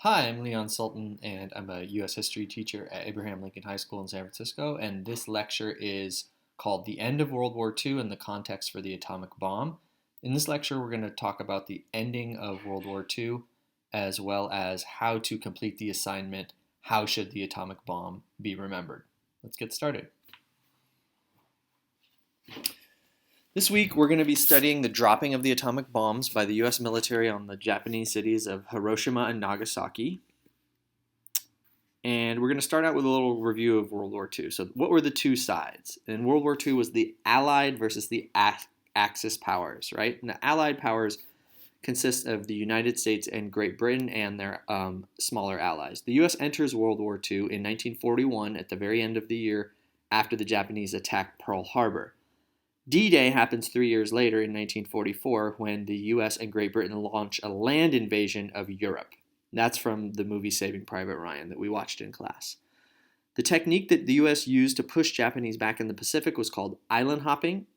Hi, I'm Leon Sultan, and I'm a U.S. history teacher at Abraham Lincoln High School in San Francisco. And this lecture is called The End of World War II and the Context for the Atomic Bomb. In this lecture, we're going to talk about the ending of World War II, as well as how to complete the assignment, How Should the Atomic Bomb Be Remembered? Let's get started. This week, we're going to be studying the dropping of the atomic bombs by the U.S. military on the Japanese cities of Hiroshima and Nagasaki. And we're going to start out with a little review of World War II. So what were the two sides? In World War II was the Allied versus the Axis powers, right? And the Allied powers consist of the United States and Great Britain and their smaller allies. The U.S. enters World War II in 1941 at the very end of the year after the Japanese attacked Pearl Harbor. D-Day happens 3 years later in 1944 when the U.S. and Great Britain launch a land invasion of Europe. That's from the movie Saving Private Ryan that we watched in class. The technique that the U.S. used to push Japanese back in the Pacific was called island hopping,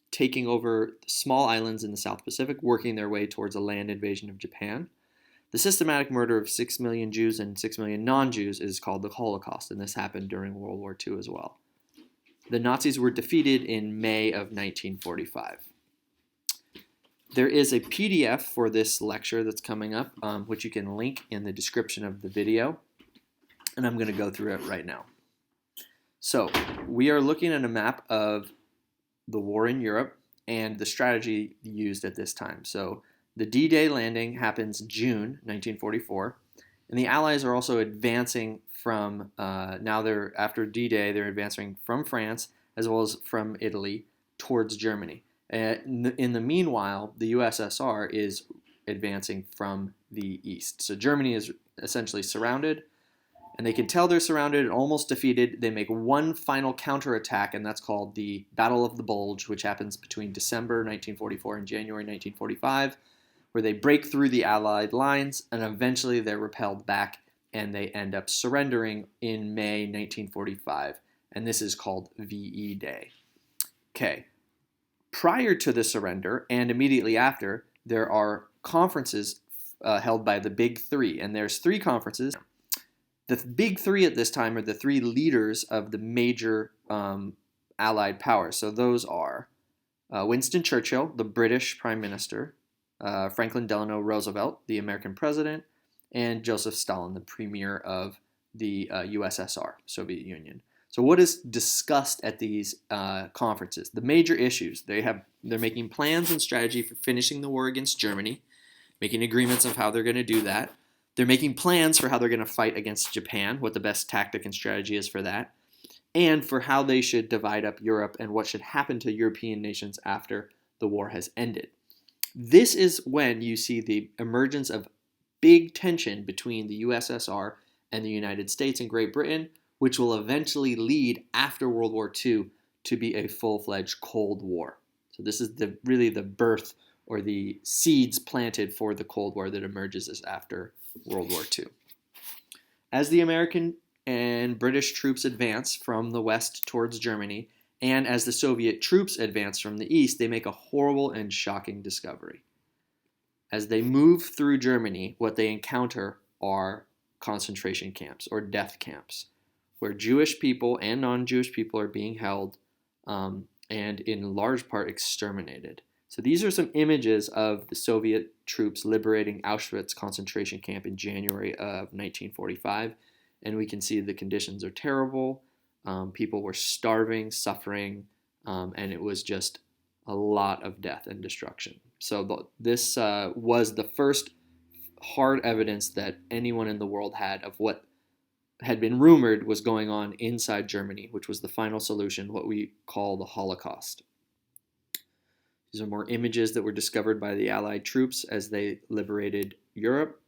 taking over small islands in the South Pacific, working their way towards a land invasion of Japan. The systematic murder of 6 million Jews and 6 million non-Jews is called the Holocaust, and this happened during World War II as well. The Nazis were defeated in May of 1945. There is a PDF for this lecture that's coming up, which you can link in the description of the video, and I'm going to go through it right now. So we are looking at a map of the war in Europe and the strategy used at this time. So the D-Day landing happens June 1944, and the Allies are also advancing from, after D-Day, they're advancing from France as well as from Italy towards Germany. In the meanwhile, the USSR is advancing from the east. So Germany is essentially surrounded, and they can tell they're surrounded and almost defeated. They make one final counterattack, and that's called the Battle of the Bulge, which happens between December 1944 and January 1945, where they break through the Allied lines, and eventually they're repelled back, and they end up surrendering in May 1945, and this is called VE Day. Okay. Prior to the surrender and immediately after, there are conferences held by the Big Three, and there's three conferences. The Big Three at this time are the three leaders of the major Allied powers. So those are Winston Churchill, the British Prime Minister, Franklin Delano Roosevelt, the American President, and Joseph Stalin, the Premier of the USSR, Soviet Union. So what is discussed at these conferences? The major issues. They're making plans and strategy for finishing the war against Germany, making agreements of how they're going to do that. They're making plans for how they're going to fight against Japan, what the best tactic and strategy is for that, and for how they should divide up Europe and what should happen to European nations after the war has ended. This is when you see the emergence of big tension between the USSR and the United States and Great Britain, which will eventually lead after World War II to be a full-fledged Cold War. So this is really the birth or the seeds planted for the Cold War that emerges after World War II. As the American and British troops advance from the west towards Germany, and as the Soviet troops advance from the east, they make a horrible and shocking discovery. As they move through Germany, what they encounter are concentration camps or death camps, where Jewish people and non-Jewish people are being held and in large part exterminated. So these are some images of the Soviet troops liberating Auschwitz concentration camp in January of 1945, and we can see the conditions are terrible. People were starving, suffering, and it was just a lot of death and destruction. So this was the first hard evidence that anyone in the world had of what had been rumored was going on inside Germany, which was the final solution, what we call the Holocaust. These are more images that were discovered by the Allied troops as they liberated Europe.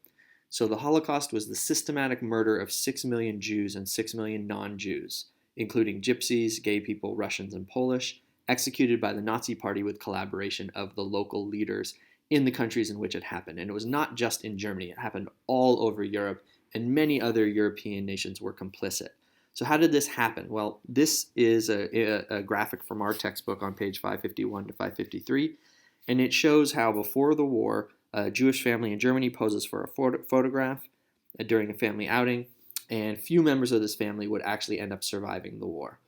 So the Holocaust was the systematic murder of 6 million Jews and 6 million non-Jews, including gypsies, gay people, Russians, and Polish, executed by the Nazi Party with collaboration of the local leaders in the countries in which it happened. And it was not just in Germany. It happened all over Europe, and many other European nations were complicit. So how did this happen? Well, this is a graphic from our textbook on page 551 to 553, and it shows how before the war, a Jewish family in Germany poses for a photograph, during a family outing, and few members of this family would actually end up surviving the war.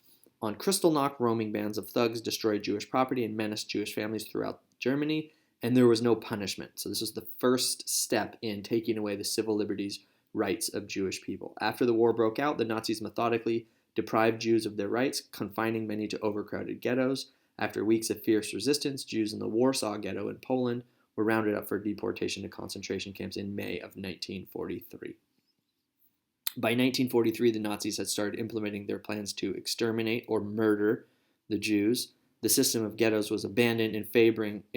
On Kristallnacht, roaming bands of thugs destroyed Jewish property and menaced Jewish families throughout Germany, and there was no punishment. So this was the first step in taking away the civil liberties rights of Jewish people. After the war broke out, the Nazis methodically deprived Jews of their rights, confining many to overcrowded ghettos. After weeks of fierce resistance, Jews in the Warsaw Ghetto in Poland were rounded up for deportation to concentration camps in May of 1943. By 1943, the Nazis had started implementing their plans to exterminate or murder the Jews. The system of ghettos was abandoned in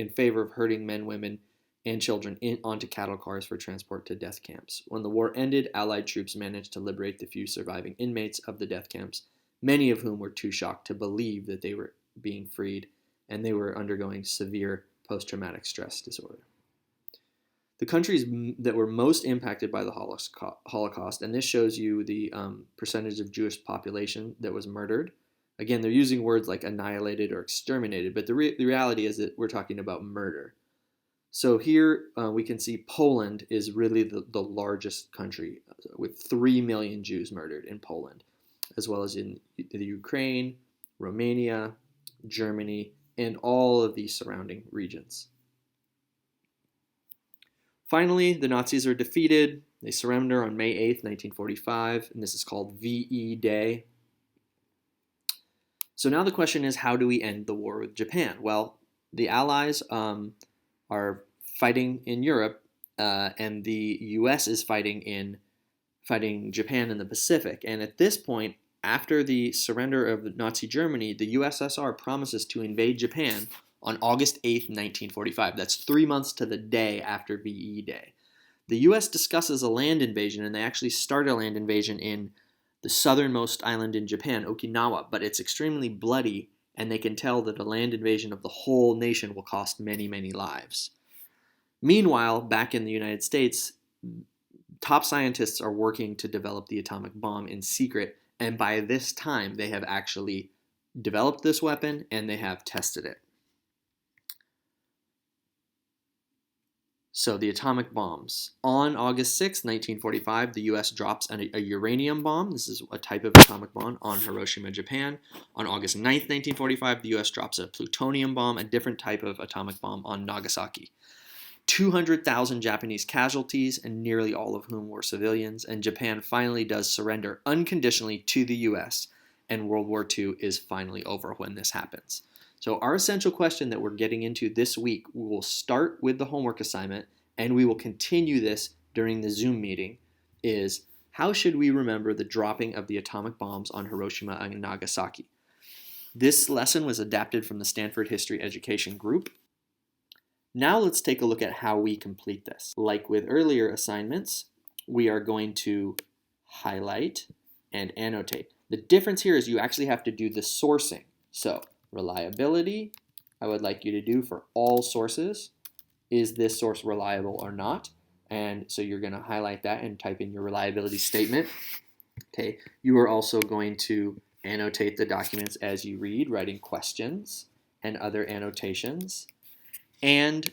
favor of herding men, women, and children onto cattle cars for transport to death camps. When the war ended, Allied troops managed to liberate the few surviving inmates of the death camps, many of whom were too shocked to believe that they were being freed, and they were undergoing severe post-traumatic stress disorder. The countries that were most impacted by the Holocaust, and this shows you the percentage of Jewish population that was murdered. Again, they're using words like annihilated or exterminated, but the reality is that we're talking about murder. So here we can see Poland is really the largest country, with 3 million Jews murdered in Poland, as well as in the Ukraine, Romania, Germany, and all of these surrounding regions. Finally, the Nazis are defeated. They surrender on May 8th, 1945, and this is called VE Day. So now the question is, how do we end the war with Japan? Well, the Allies are fighting in Europe, and the U.S. is fighting Japan in the Pacific. And at this point, after the surrender of Nazi Germany, the USSR promises to invade Japan on August 8th, 1945. That's 3 months to the day after VE Day. The U.S. discusses a land invasion, and they actually start a land invasion in the southernmost island in Japan, Okinawa, but it's extremely bloody, and they can tell that a land invasion of the whole nation will cost many, many lives. Meanwhile, back in the United States, top scientists are working to develop the atomic bomb in secret, and by this time, they have actually developed this weapon, and they have tested it. So the atomic bombs. On August 6, 1945, the U.S. drops a uranium bomb. This is a type of atomic bomb on Hiroshima, Japan. On August 9, 1945, the U.S. drops a plutonium bomb, a different type of atomic bomb, on Nagasaki. 200,000 Japanese casualties, and nearly all of whom were civilians, and Japan finally does surrender unconditionally to the U.S., and World War II is finally over when this happens. So our essential question that we're getting into this week, we will start with the homework assignment, and we will continue this during the Zoom meeting, is how should we remember the dropping of the atomic bombs on Hiroshima and Nagasaki? This lesson was adapted from the Stanford History Education Group. Now let's take a look at how we complete this. Like with earlier assignments, we are going to highlight and annotate. The difference here is you actually have to do the sourcing. So reliability, I would like you to do for all sources. Is this source reliable or not? And so you're going to highlight that and type in your reliability statement. Okay. You are also going to annotate the documents as you read, writing questions and other annotations, and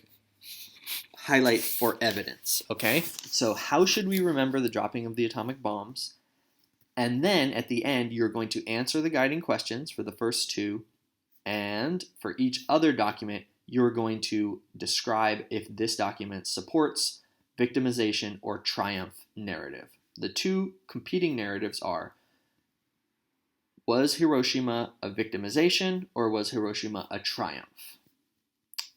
highlight for evidence. Okay. So how should we remember the dropping of the atomic bombs? And then at the end, you're going to answer the guiding questions for the first two. And for each other document, you're going to describe if this document supports victimization or triumph narrative. The two competing narratives are, was Hiroshima a victimization or was Hiroshima a triumph?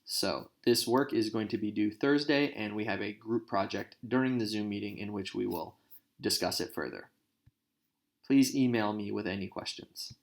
So this work is going to be due Thursday, and we have a group project during the Zoom meeting in which we will discuss it further. Please email me with any questions.